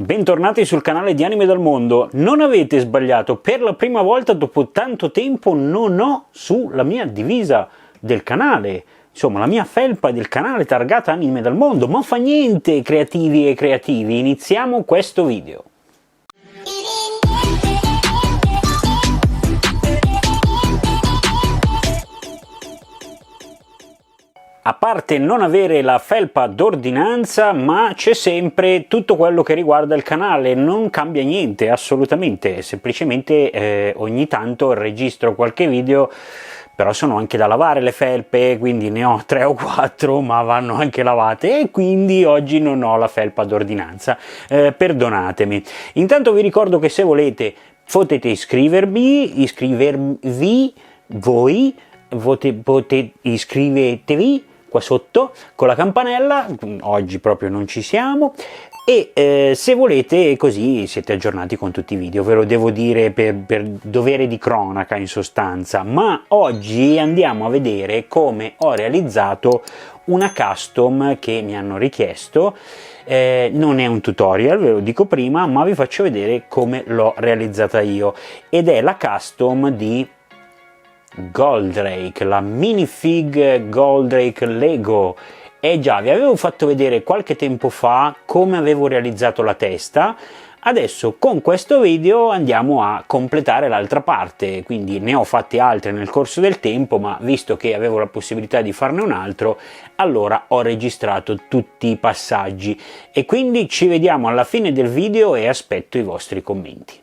Bentornati sul canale di Anime dal Mondo. Non avete sbagliato, per la prima volta dopo tanto tempo non ho sulla mia divisa del canale, insomma la mia felpa del canale targata Anime dal Mondo, ma fa niente creativi e creativi, iniziamo questo video. A parte non avere la felpa d'ordinanza, ma c'è sempre tutto quello che riguarda il canale, non cambia niente, assolutamente, semplicemente ogni tanto registro qualche video, però sono anche da lavare le felpe, quindi ne ho 3 o 4, ma vanno anche lavate, e quindi oggi non ho la felpa d'ordinanza, perdonatemi. Intanto vi ricordo che se volete potete iscrivervi, voi, iscrivetevi qua sotto con la campanella, oggi proprio non ci siamo, e se volete così siete aggiornati con tutti i video, ve lo devo dire per dovere di cronaca in sostanza. Ma oggi andiamo a vedere come ho realizzato una custom che mi hanno richiesto. Non è un tutorial, ve lo dico prima, ma vi faccio vedere come l'ho realizzata io, ed è la custom di Goldrake, la minifig Goldrake Lego. E già, vi avevo fatto vedere qualche tempo fa come avevo realizzato la testa. Adesso con questo video andiamo a completare l'altra parte, quindi ne ho fatte altre nel corso del tempo, ma visto che avevo la possibilità di farne un altro, allora ho registrato tutti i passaggi, e quindi ci vediamo alla fine del video e aspetto i vostri commenti.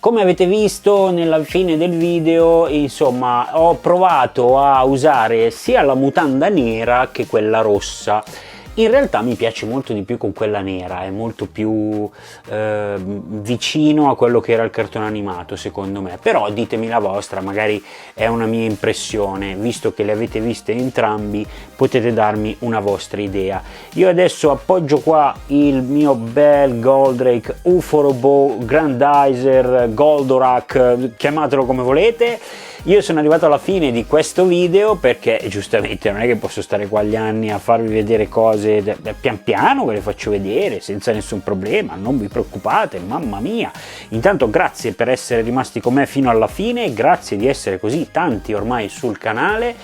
Come avete visto nella fine del video, insomma, ho provato a usare sia la mutanda nera che quella rossa. In realtà mi piace molto di più con quella nera, è molto più vicino a quello che era il cartone animato secondo me, però ditemi la vostra, magari è una mia impressione, visto che le avete viste entrambi potete darmi una vostra idea. Io adesso appoggio qua il mio bel Goldrake Uforobo Grandizer Goldorak, chiamatelo come volete. Io sono arrivato alla fine di questo video perché giustamente non è che posso stare qua agli anni a farvi vedere cose, pian piano ve le faccio vedere senza nessun problema, non vi preoccupate, mamma mia. Intanto grazie per essere rimasti con me fino alla fine, grazie di essere così tanti ormai sul canale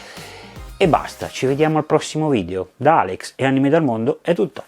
e basta, ci vediamo al prossimo video. Da Alex e Anime dal Mondo è tutto.